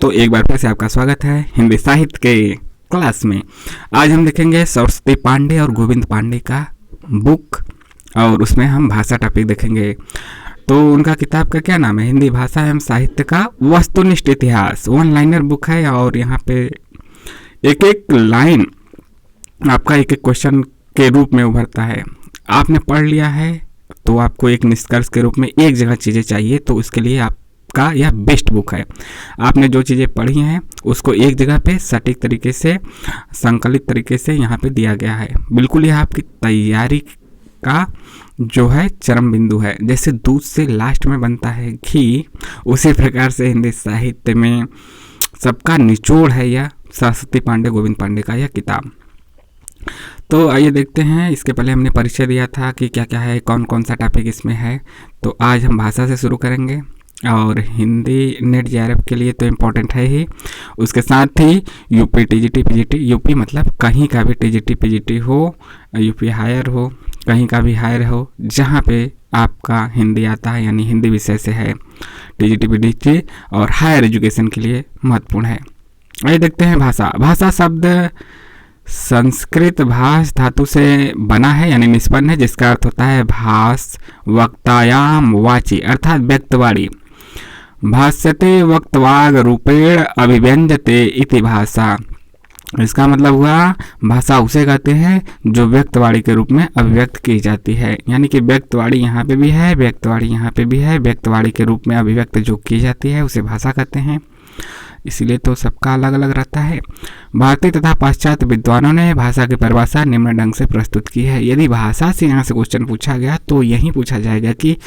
दोस्तों, एक बार फिर से आपका स्वागत है हिंदी साहित्य के क्लास में। आज हम देखेंगे सरस्वती पांडे और गोविंद पांडे का बुक, और उसमें हम भाषा टॉपिक देखेंगे। तो उनका किताब का क्या नाम है? हिंदी भाषा एवं साहित्य का वस्तुनिष्ठ इतिहास। वन लाइनर बुक है, और यहाँ पे एक एक लाइन आपका एक एक क्वेश्चन के रूप में उभरता है। आपने पढ़ लिया है तो आपको एक निष्कर्ष के रूप में एक जगह चीज़ें चाहिए, तो उसके लिए आपका यह बेस्ट बुक है। आपने जो चीज़ें पढ़ी हैं उसको एक जगह पे सटीक तरीके से, संकलित तरीके से यहाँ पे दिया गया है। बिल्कुल यह आपकी तैयारी का जो है चरम बिंदु है। जैसे दूध से लास्ट में बनता है घी, उसी प्रकार से हिंदी साहित्य में सबका निचोड़ है यह सरस्वती पांडे गोविंद पांडे का यह किताब। तो आइए देखते हैं। इसके पहले हमने परिचय दिया था कि क्या क्या है, कौन कौन सा टॉपिक इसमें है। तो आज हम भाषा से शुरू करेंगे, और हिंदी नेट जेआरएफ के लिए तो इम्पोर्टेंट है ही, उसके साथ ही यूपी टीजीटी पीजीटी, यूपी मतलब कहीं का भी टीजीटी पीजीटी हो, यूपी हायर हो, कहीं का भी हायर हो, जहाँ पे आपका हिंदी आता है, यानी हिंदी विषय से है, टीजीटी पीजीटी और हायर एजुकेशन के लिए महत्वपूर्ण है। आइए देखते हैं भाषा। भाषा शब्द संस्कृत भाष धातु से बना है, यानी निष्पन्न है, जिसका अर्थ होता है भाष वक्तायाम वाची, अर्थात व्यक्तवाणी। भाष्यते वक्तवाग रूपेण अभिव्यंजते इति भाषा। इसका मतलब हुआ भाषा उसे कहते हैं जो व्यक्तवाणी के रूप में अभिव्यक्त की जाती है, यानी कि व्यक्तवाणी यहाँ पे भी है, व्यक्तवाणी यहाँ पे भी है, व्यक्तवाणी के रूप में अभिव्यक्त जो की जाती है उसे भाषा कहते हैं। इसीलिए तो सबका अलग अलग रहता है। भारतीय तथा पाश्चात्य विद्वानों ने भाषा की परिभाषा निम्न ढंग से प्रस्तुत की है। यदि भाषा से यहाँ से क्वेश्चन पूछा गया तो यही पूछा जाएगा कि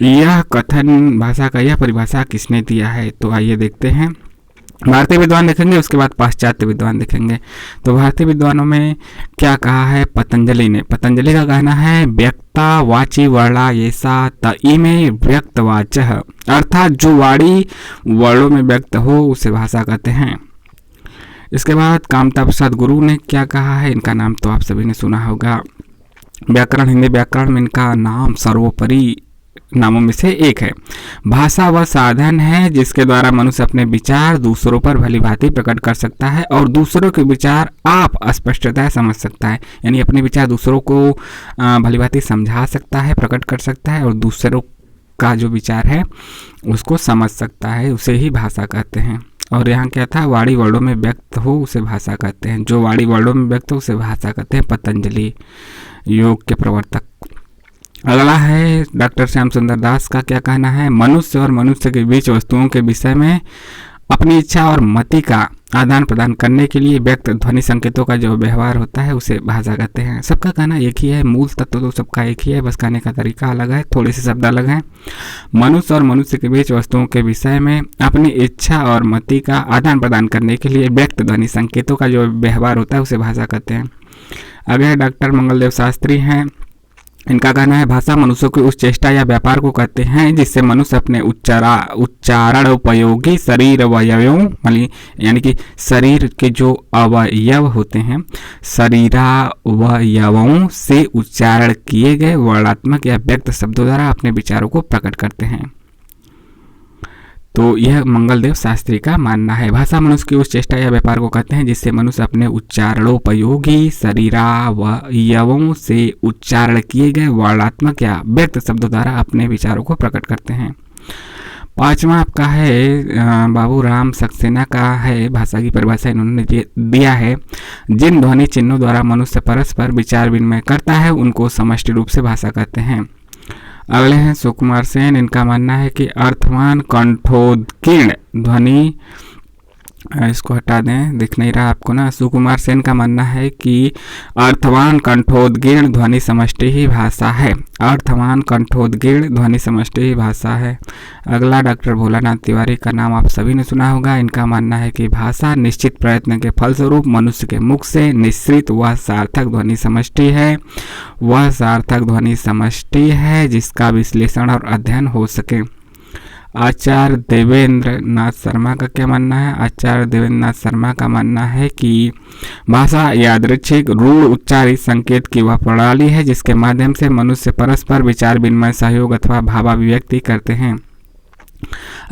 यह कथन भाषा का यह परिभाषा किसने दिया है। तो आइए देखते हैं। भारतीय विद्वान देखेंगे, उसके बाद पाश्चात्य विद्वान देखेंगे। तो भारतीय विद्वानों में क्या कहा है पतंजलि ने? पतंजलि का कहना है व्यक्ता वाची वर्णा येसा त इमे व्यक्तवाचः, अर्थात जो वाणी वर्णों में व्यक्त हो उसे भाषा कहते हैं। इसके बाद कामता प्रसाद गुरु ने क्या कहा है? इनका नाम तो आप सभी ने सुना होगा। व्याकरण, हिंदी व्याकरण में इनका नाम सर्वोपरि नामों में से एक है। भाषा वह साधन है जिसके द्वारा मनुष्य अपने विचार दूसरों पर भलीभांति प्रकट कर सकता है और दूसरों के विचार आप स्पष्टतः समझ सकता है, यानी अपने विचार दूसरों को भलीभांति समझा सकता है, प्रकट कर सकता है, और दूसरों का जो विचार है उसको समझ सकता है, उसे ही भाषा कहते हैं। और यहाँ क्या था? वाणी वर्णों में व्यक्त हो उसे भाषा कहते हैं। जो वाणी वर्णों में व्यक्त हो उसे भाषा कहते हैं। पतंजलि योग के प्रवर्तक। अगला है डॉक्टर श्याम सुंदर दास का क्या कहना है? मनुष्य और मनुष्य के बीच वस्तुओं के विषय में अपनी इच्छा और मति का आदान प्रदान करने के लिए व्यक्त ध्वनि संकेतों का जो व्यवहार होता है उसे भाषा कहते हैं। सबका कहना एक ही है, मूल तत्व तो सबका एक ही है, बस कहने का तरीका अलग है, थोड़े से शब्द अलग हैं। मनुष्य और मनुष्य के बीच वस्तुओं के विषय में अपनी इच्छा और मति का आदान प्रदान करने के लिए व्यक्त ध्वनि संकेतों का जो व्यवहार होता है उसे भाषा कहते हैं। अगले डॉक्टर मंगलदेव शास्त्री हैं। इनका कहना है भाषा मनुष्य की उस चेष्टा या व्यापार को कहते हैं जिससे मनुष्य अपने उच्चारण उपयोगी शरीर अवयवों, यानी कि शरीर के जो अवयव होते हैं, शरीरावयवों से उच्चारण किए गए वर्णात्मक या व्यक्त शब्दों द्वारा अपने विचारों को प्रकट करते हैं। तो यह मंगलदेव शास्त्री का मानना है। भाषा मनुष्य की उस चेष्टा या व्यापार को कहते हैं जिससे मनुष्य अपने उच्चारणोपयोगी शरीरावयवों से उच्चारण किए गए वर्णात्मक या व्यक्त शब्दों द्वारा अपने विचारों को प्रकट करते हैं। पांचवा आपका है बाबू राम सक्सेना का है। भाषा की परिभाषा इन्होंने दिया है, जिन ध्वनि चिन्हों द्वारा मनुष्य परस्पर विचार विनिमय करता है उनको समष्टि रूप से भाषा कहते हैं। अगले हैं सुकुमार सेन। इनका मानना है कि अर्थवान कंठोत्कीर्ण ध्वनि, इसको हटा दें, दिख नहीं रहा आपको ना। सुकुमार सेन का मानना है कि अर्थवान कंठोत्कीर्ण ध्वनि समष्टि ही भाषा है। अर्थवान कंठोत्कीर्ण ध्वनि समष्टि ही भाषा है। अगला डॉक्टर भोलानाथ तिवारी का नाम आप सभी ने सुना होगा। इनका मानना है कि भाषा निश्चित प्रयत्न के फलस्वरूप मनुष्य के मुख से निश्रित वह सार्थक ध्वनि समष्टि है, वह सार्थक ध्वनि समष्टि है जिसका विश्लेषण और अध्ययन हो सके। आचार्य देवेंद्र नाथ शर्मा का क्या मानना है? आचार्य देवेंद्र नाथ शर्मा का मानना है कि भाषा यादृच्छिक रूढ़ उच्चारित संकेत की वह प्रणाली है जिसके माध्यम से मनुष्य परस्पर विचार विनिमय सहयोग अथवा भावाभिव्यक्ति करते हैं।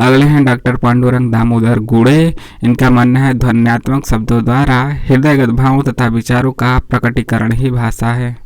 अगले हैं डॉक्टर पांडुरंग दामोदर गुड़े। इनका मानना है ध्वन्यात्मक शब्दों द्वारा हृदयगत भावों तथा विचारों का प्रकटीकरण ही भाषा है।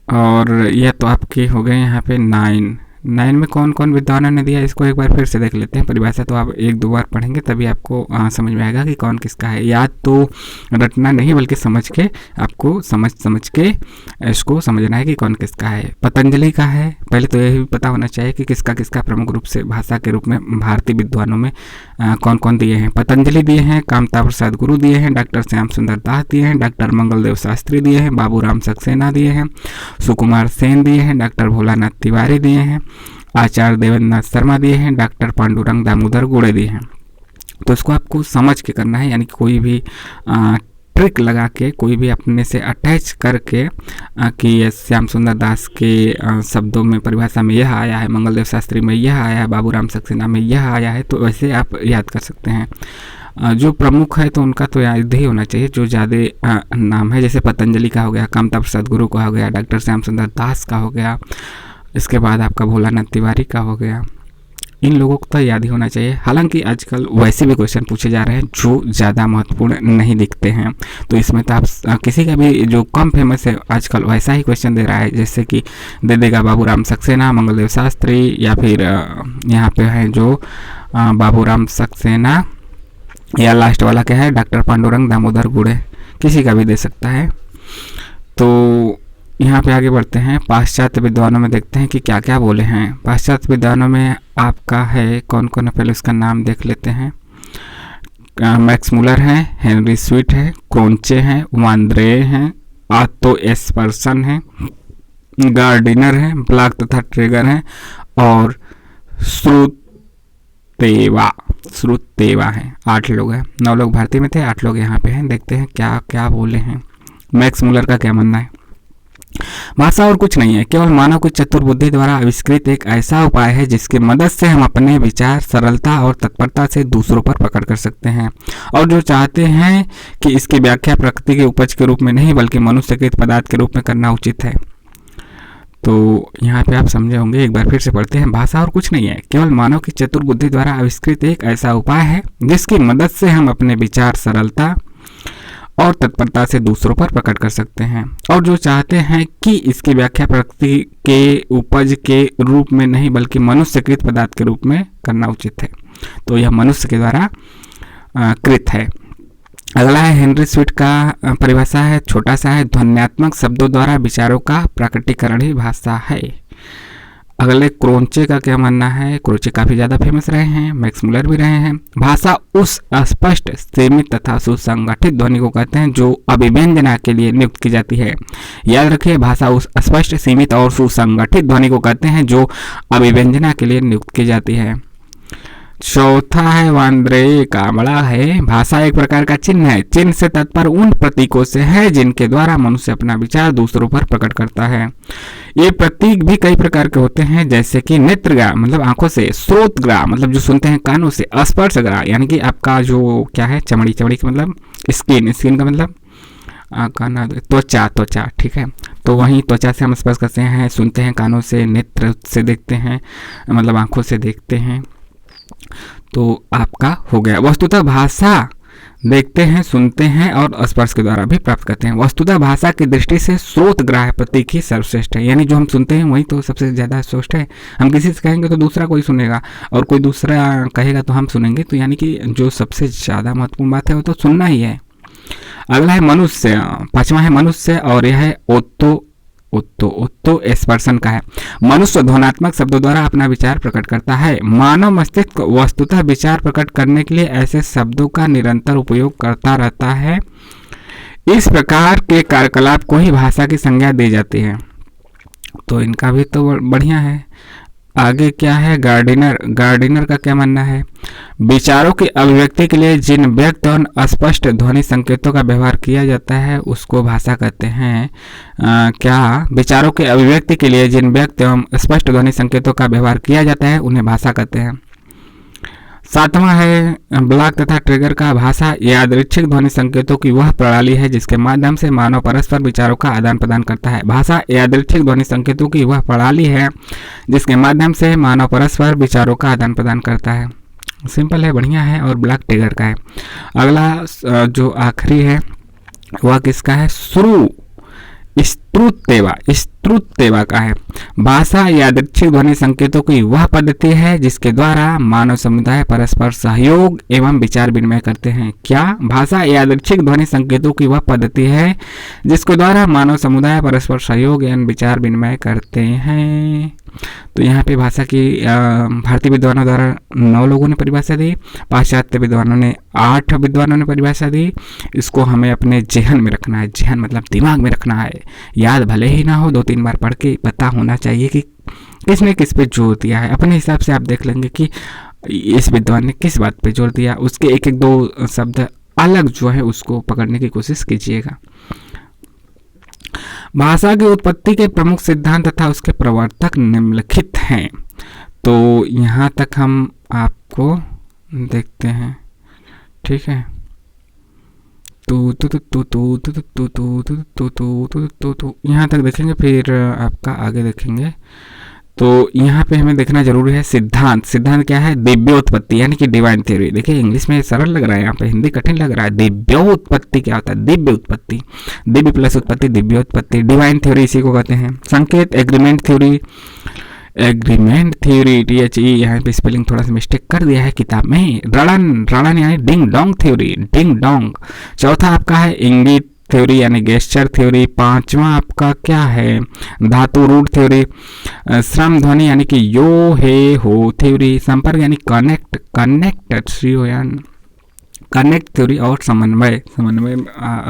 और यह तो आपके हो गए यहाँ पे 9 में कौन कौन विद्वानों ने दिया, इसको एक बार फिर से देख लेते हैं। परिभाषा तो आप 1-2 बार पढ़ेंगे तभी आपको समझ में आएगा कि कौन किसका है। याद तो रटना नहीं बल्कि समझ के आपको समझ के इसको समझना है कि कौन किसका है। पतंजलि का है, पहले तो यही पता होना चाहिए कि किसका किसका प्रमुख रूप से भाषा के रूप में भारतीय विद्वानों में कौन कौन दिए हैं। पतंजलि दिए हैं, कामता प्रसाद गुरु दिए हैं, डॉक्टर श्याम सुंदर दास दिए हैं, डॉक्टर मंगलदेव शास्त्री दिए हैं, बाबूराम सक्सेना दिए हैं, सुकुमार सेन दिए हैं, डॉक्टर भोलानाथ तिवारी दिए हैं, आचार्य देवेंद्रनाथ शर्मा दिए हैं, डॉक्टर पांडुरंग दामोदर गुड़े दिए हैं। तो इसको आपको समझ के करना है, यानी कि कोई भी ट्रिक लगा के, कोई भी अपने से अटैच करके कि ये श्याम सुंदर दास के शब्दों में परिभाषा में यह आया है, मंगलदेव शास्त्री में यह आया है, बाबूराम सक्सेना में यह आया है, तो वैसे आप याद कर सकते हैं। जो प्रमुख है तो उनका तो याद ही होना चाहिए, जो ज़्यादा नाम है, जैसे पतंजलि का हो गया, कामता प्रसाद गुरु का हो गया, डॉक्टर श्याम सुंदर दास का हो गया, इसके बाद आपका भोलानाथ तिवारी का हो गया। इन लोगों को तो याद ही होना चाहिए। हालांकि आजकल वैसे भी क्वेश्चन पूछे जा रहे हैं जो ज़्यादा महत्वपूर्ण नहीं दिखते हैं, तो इसमें तो आप किसी का भी जो कम फेमस है आजकल वैसा ही क्वेश्चन दे रहा है, जैसे कि दे देगा बाबूराम सक्सेना, मंगलदेव शास्त्री, या फिर यहाँ पे है जो बाबूराम सक्सेना, या लास्ट वाला क्या है डॉक्टर पांडुरंग दामोदर गुड़े, किसी का भी दे सकता है। तो यहाँ पे आगे बढ़ते हैं। पाश्चात्य विद्वानों में देखते हैं कि क्या क्या बोले हैं। पाश्चात्य विद्वानों में आपका है कौन कौन है, पहले उसका नाम देख लेते हैं। मैक्स मुलर है, हेनरी स्वीट है, क्रोंचे हैं, वांद्रे हैं, आतो एस्पर्सन है, गार्डिनर है, ब्लॉक तथा ट्रेगर है, और श्रुतेवा है। 8 लोग हैं, 9 लोग भारतीय में थे, 8 लोग यहाँ पे हैं। देखते हैं क्या क्या बोले हैं। मैक्स मुलर का क्या मानना है, भाषा और कुछ नहीं है, केवल मानव की चतुर बुद्धि द्वारा आविष्कृत एक ऐसा उपाय है जिसकी मदद से हम अपने विचार सरलता और तत्परता से दूसरों पर प्रकट कर सकते हैं, और जो चाहते हैं कि इसकी व्याख्या प्रकृति के उपज के रूप में नहीं बल्कि मनुष्यकृत पदार्थ के रूप में करना उचित है। तो यहाँ पे आप समझे होंगे, एक बार फिर से पढ़ते हैं। भाषा और कुछ नहीं है, केवल मानव की चतुर बुद्धि द्वारा आविष्कृत एक ऐसा उपाय है जिसकी मदद से हम अपने विचार सरलता और तत्परता से दूसरों पर प्रकट कर सकते हैं, और जो चाहते हैं कि इसकी व्याख्या प्रकृति के उपज के रूप में नहीं बल्कि मनुष्यकृत पदार्थ के रूप में करना उचित है। तो यह मनुष्य के द्वारा कृत है। अगला है हेनरी स्वीट का परिभाषा है, छोटा सा है, ध्वन्यात्मक शब्दों द्वारा विचारों का प्रकटीकरण ही भाषा है। अगले क्रोंचे का क्या मानना है, क्रोंचे काफ़ी ज़्यादा फेमस रहे हैं, मैक्स मुलर भी रहे हैं। भाषा उस स्पष्ट सीमित तथा सुसंगठित ध्वनि को कहते हैं जो अभिव्यंजना के लिए नियुक्त की जाती है। याद रखिए, भाषा उस स्पष्ट सीमित और सुसंगठित ध्वनि को कहते हैं जो अभिव्यंजना के लिए नियुक्त की जाती है। चौथा है वांद्रे का, बड़ा है, भाषा एक प्रकार का चिन्ह है, चिन्ह से तात्पर्य उन प्रतीकों से है जिनके द्वारा मनुष्य अपना विचार दूसरों पर प्रकट करता है। ये प्रतीक भी कई प्रकार के होते हैं, जैसे कि नेत्रग्राह मतलब आंखों से, श्रोतग्राह मतलब जो सुनते हैं कानों से, स्पर्शग्राह यानी कि आपका जो क्या है चमड़ी, चमड़ी का मतलब स्किन, स्किन का मतलब त्वचा, ठीक है। तो वहीं त्वचा से हम स्पर्श करते हैं, सुनते हैं कानों से, नेत्र से देखते हैं मतलब आंखों से देखते हैं। तो आपका हो गया। वस्तुतः भाषा देखते हैं, सुनते हैं और स्पर्श के द्वारा भी प्राप्त करते हैं। वस्तुतः भाषा की दृष्टि से श्रोतग्राह प्रतीक ही सर्वश्रेष्ठ है, यानी जो हम सुनते हैं वही तो सबसे ज़्यादा श्रेष्ठ है। हम किसी से कहेंगे तो दूसरा कोई सुनेगा, और कोई दूसरा कहेगा तो हम सुनेंगे, तो यानी कि जो सबसे ज़्यादा महत्वपूर्ण बात है वो तो सुनना ही है। अगला है मनुष्य, 5वां है मनुष्य, और यह है ओत्तो स्पर्शन का है। मनुष्य ध्वन्यात्मक शब्दों द्वारा अपना विचार प्रकट करता है। मानव मस्तिष्क वस्तुतः विचार प्रकट करने के लिए ऐसे शब्दों का निरंतर उपयोग करता रहता है। इस प्रकार के कार्यकलाप को ही भाषा की संज्ञा दी जाती है। तो इनका भी तो बढ़िया है। आगे क्या है, गार्डिनर का क्या मानना है, विचारों की अभिव्यक्ति के लिए जिन व्यक्त और अस्पष्ट ध्वनि संकेतों का व्यवहार किया जाता है उसको भाषा कहते हैं। क्या विचारों के अभिव्यक्ति के लिए जिन व्यक्त एवं स्पष्ट ध्वनि संकेतों का व्यवहार किया जाता है उन्हें भाषा कहते हैं। सातवां है ब्लॉक तथा ट्रिगर का। भाषा यादृच्छिक ध्वनि संकेतों की वह प्रणाली है जिसके माध्यम से मानव परस्पर विचारों का आदान प्रदान करता है। भाषा यादृच्छिक ध्वनि संकेतों की वह प्रणाली है जिसके माध्यम से मानव परस्पर विचारों का आदान प्रदान करता है। सिंपल है, बढ़िया है और ब्लॉक ट्रिगर का है। अगला जो आखिरी है वह किसका है? स्तुतेवा का है। भाषा यादृच्छिक ध्वनि संकेतों की वह पद्धति है जिसके द्वारा मानव समुदाय परस्पर सहयोग एवं विचार विनिमय करते हैं। क्या? भाषा यादृच्छिक ध्वनि संकेतों की वह पद्धति है जिसके द्वारा मानव समुदाय परस्पर सहयोग एवं विचार विनिमय करते हैं। तो यहाँ पे भाषा की भारतीय विद्वानों द्वारा 9 लोगों ने परिभाषा दी, पाश्चात्य विद्वानों ने 8 विद्वानों ने परिभाषा दी। इसको हमें अपने जेहन में रखना है, जेहन मतलब दिमाग में रखना है, याद भले ही ना हो, 2-3 बार पढ़ के पता होना चाहिए कि किसने किस पे जोर दिया है। अपने हिसाब से आप देख लेंगे कि इस विद्वान ने किस बात पे जोर दिया, उसके एक एक 2 शब्द अलग जो है उसको पकड़ने की कोशिश कीजिएगा। भाषा की उत्पत्ति के प्रमुख सिद्धांत तथा उसके प्रवर्तक निम्नलिखित हैं। तो यहाँ तक हम आपको देखते हैं, ठीक है। यहाँ तक देखेंगे, फिर आपका आगे देखेंगे। तो यहाँ पे हमें देखना जरूरी है सिद्धांत। सिद्धांत क्या है? दिव्योत्पत्ति यानी कि डिवाइन थ्योरी। देखिए इंग्लिश में सरल लग रहा है, यहाँ पे हिंदी कठिन लग रहा है। दिव्योत्पत्ति क्या होता है? दिव्य उत्पत्ति, दिव्य प्लस उत्पत्ति, दिव्योत्पत्ति। डिवाइन थ्योरी इसी को कहते हैं। संकेत एग्रीमेंट थ्योरी, THE यहाँ पे स्पेलिंग थोड़ा सा मिस्टेक कर दिया है किताब में। रणन यानी ding dong theory, ding dong. चौथा आपका है इंगित थ्योरी यानी गेस्चर थ्योरी। 5वां आपका क्या है? धातु रूट थ्योरी। श्रम ध्वनि यानी कि यो हे हो थ्योरी। संपर्क यानी कनेक्ट थ्योरी। और समन्वय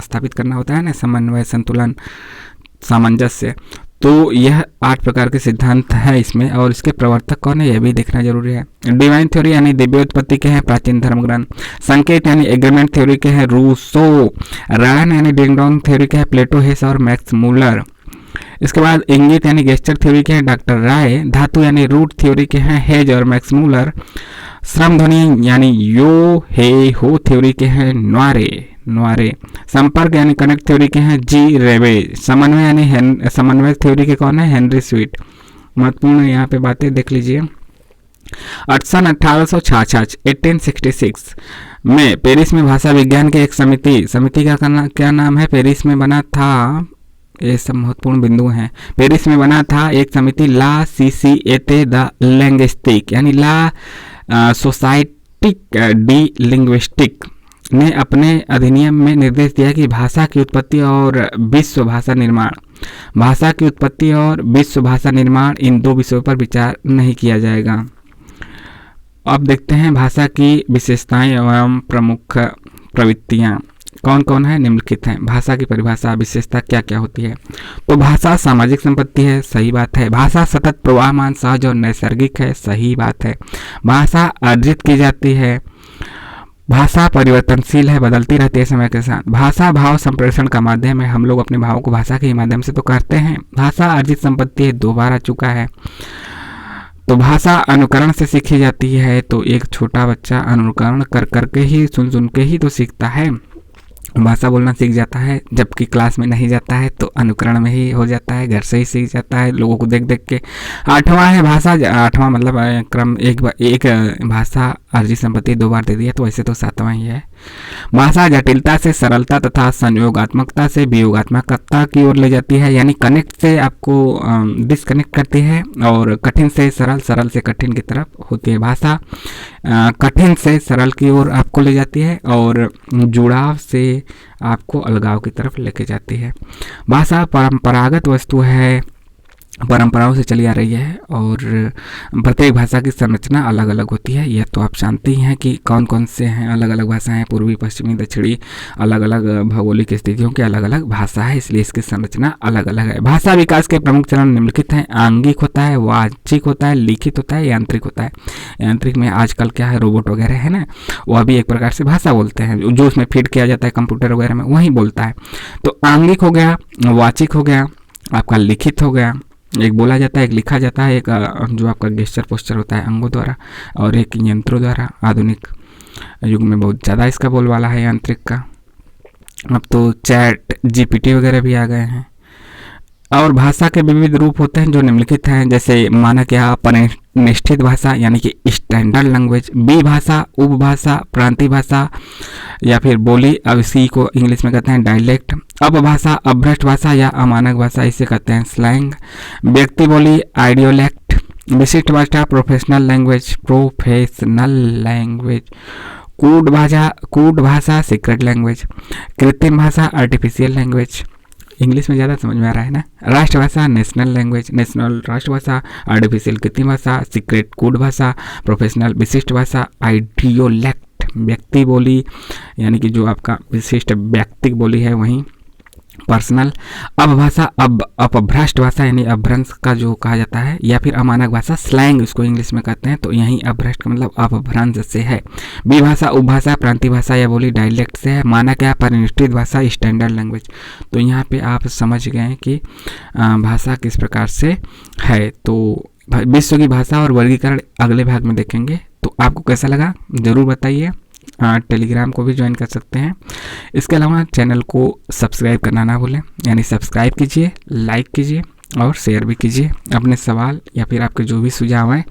स्थापित करना होता है ना, समन्वय, संतुलन, सामंजस्य। तो यह 8 प्रकार के सिद्धांत है इसमें, और इसके प्रवर्तक कौन है यह भी देखना जरूरी है। डिवाइन थ्योरी यानी दिव्योत्पत्ति के हैं प्राचीन धर्म ग्रंथ। संकेत यानी एग्रीमेंट थ्योरी के हैं रूसो। रण यानी डिंग डोंग थ्योरी के हैं प्लेटो, हेस और मैक्स मूलर। इसके बाद इंगित यानी गेस्चर थ्योरी के हैं डॉक्टर राय। धातु यानी रूट थ्योरी के हैं हेज और मैक्स मूलर। श्रम ध्वनि यानी यो हे हो थ्योरी के हैं नोरे। संपर्क यानी कनेक्ट थ्योरी के हैं जी रेवे। समन्वय यानी समन्वय थ्योरी के कौन है? Henry sweet. महत्वपूर्ण यहाँ पे बातें देख लीजिए। 1866 में पेरिस में भाषा विज्ञान की एक समिति का क्या नाम है? पेरिस में बना था, ये सब महत्वपूर्ण बिंदु हैं। पेरिस में बना था एक समिति ला सीसीएते द लिंग्विस्टिक यानी ला सोसाइटिक डी लिंग्विस्टिक ने अपने अधिनियम में निर्देश दिया कि भाषा की उत्पत्ति और विश्व भाषा निर्माण इन 2 विषयों पर विचार नहीं किया जाएगा। अब देखते हैं भाषा की विशेषताएं एवं प्रमुख प्रवृत्तियां कौन कौन है, निम्नलिखित हैं। भाषा की परिभाषा, विशेषता क्या क्या होती है? तो भाषा सामाजिक संपत्ति है, सही बात है। भाषा सतत प्रवाहमान, सहज और नैसर्गिक है, सही बात है। भाषा अर्जित की जाती है। भाषा परिवर्तनशील है, बदलती रहती है समय के साथ। भाषा भाव संप्रेषण का माध्यम है, हम लोग अपने भावों को भाषा के माध्यम से तो करते हैं। भाषा अर्जित संपत्ति है, 2 बार आ चुका है। तो भाषा अनुकरण से सीखी जाती है, तो एक छोटा बच्चा अनुकरण कर करके ही, सुन के ही तो सीखता है, भाषा बोलना सीख जाता है। जबकि क्लास में नहीं जाता है तो अनुकरण में ही हो जाता है, घर से ही सीख जाता है, लोगों को देख देख के। 8वां है भाषा, 8वां मतलब क्रम, एक भाषा अर्जित संपत्ति 2 बार दे दिया, तो वैसे तो 7वां ही है। भाषा जटिलता से सरलता तथा संयोगात्मकता से वियोगात्मकता की ओर ले जाती है, यानी कनेक्ट से आपको डिसकनेक्ट करती है, और कठिन से सरल, सरल से कठिन की तरफ होती है। भाषा कठिन से सरल की ओर आपको ले जाती है, और जुड़ाव से आपको अलगाव की तरफ लेके जाती है। भाषा परंपरागत वस्तु है, परंपराओं से चली आ रही है, और प्रत्येक भाषा की संरचना अलग अलग होती है। यह तो आप जानते ही हैं कि कौन कौन से हैं अलग अलग भाषाएं, पूर्वी, पश्चिमी, दक्षिणी, अलग अलग भौगोलिक स्थितियों की अलग अलग भाषा है, इसलिए इसकी संरचना अलग अलग है। भाषा विकास के प्रमुख चरण निम्नलिखित हैं। आंगिक होता है, वाचिक होता है, लिखित होता है, यांत्रिक होता है। यांत्रिक में आजकल क्या है, रोबोट वगैरह है ना, वह भी एक प्रकार से भाषा बोलते हैं, जो उसमें फिट किया जाता है कंप्यूटर वगैरह में, वही बोलता है। तो आंगिक हो गया, वाचिक हो गया, आपका लिखित हो गया, एक बोला जाता है, एक लिखा जाता है, एक जो आपका गेस्चर पोस्चर होता है अंगों द्वारा, और एक यंत्रों द्वारा। आधुनिक युग में बहुत ज़्यादा इसका बोलबाला है यांत्रिक का। अब तो चैट जीपीटी वगैरह भी आ गए हैं। और भाषा के विविध रूप होते हैं जो निम्नलिखित हैं, जैसे माना क्या परिनिष्ठित भाषा यानी कि स्टैंडर्ड लैंग्वेज, बी भाषा, उपभाषा, प्रांतीय भाषा या फिर बोली, अब इसी को इंग्लिश में कहते हैं डायलेक्ट। अपभाषा, अभ्रष्ट भाषा या अमानक भाषा, इसे कहते हैं स्लैंग। व्यक्ति बोली, आइडियोलेक्ट। विशिष्ट भाषा, प्रोफेशनल लैंग्वेज, प्रोफेशनल लैंग्वेज। कूट भाषा, सीक्रेट लैंग्वेज। कृत्रिम भाषा, आर्टिफिशियल लैंग्वेज। इंग्लिश में ज़्यादा समझ में आ रहा है ना। राष्ट्रभाषा, नेशनल लैंग्वेज, नेशनल राष्ट्रभाषा। आर्टिफिशियल कृत्रिम भाषा, सीक्रेट कूट भाषा। प्रोफेशनल विशिष्ट भाषा, आइडियोलेक्ट। व्यक्ति बोली यानी कि जो आपका विशिष्ट व्यक्तिक बोली है वहीं पर्सनल। अपभाषा, अपभ्रष्ट भाषा यानी अपभ्रंश का जो कहा जाता है, या फिर अमानक भाषा, स्लैंग इसको इंग्लिश में कहते हैं, तो यहीं अपभ्रष्ट का मतलब अपभ्रंश से है। बी भाषा, उपभाषा, प्रांतीय भाषा या बोली डायलेक्ट से है। माना क्या, परिनिष्ठित भाषा, स्टैंडर्ड लैंग्वेज। तो यहाँ पे आप समझ गए कि भाषा किस प्रकार से है। तो विश्व की भाषा और वर्गीकरण अगले भाग में देखेंगे। तो आपको कैसा लगा ज़रूर बताइए। टेलीग्राम को भी ज्वाइन कर सकते हैं। इसके अलावा चैनल को सब्सक्राइब करना ना भूलें, यानी सब्सक्राइब कीजिए, लाइक कीजिए और शेयर भी कीजिए। अपने सवाल या फिर आपके जो भी सुझाव हैं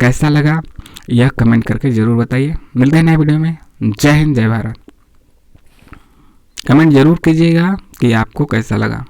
कैसा लगा यह कमेंट करके ज़रूर बताइए। मिलते हैं नए वीडियो में। जय हिंद, जय भारत। कमेंट ज़रूर कीजिएगा कि आपको कैसा लगा।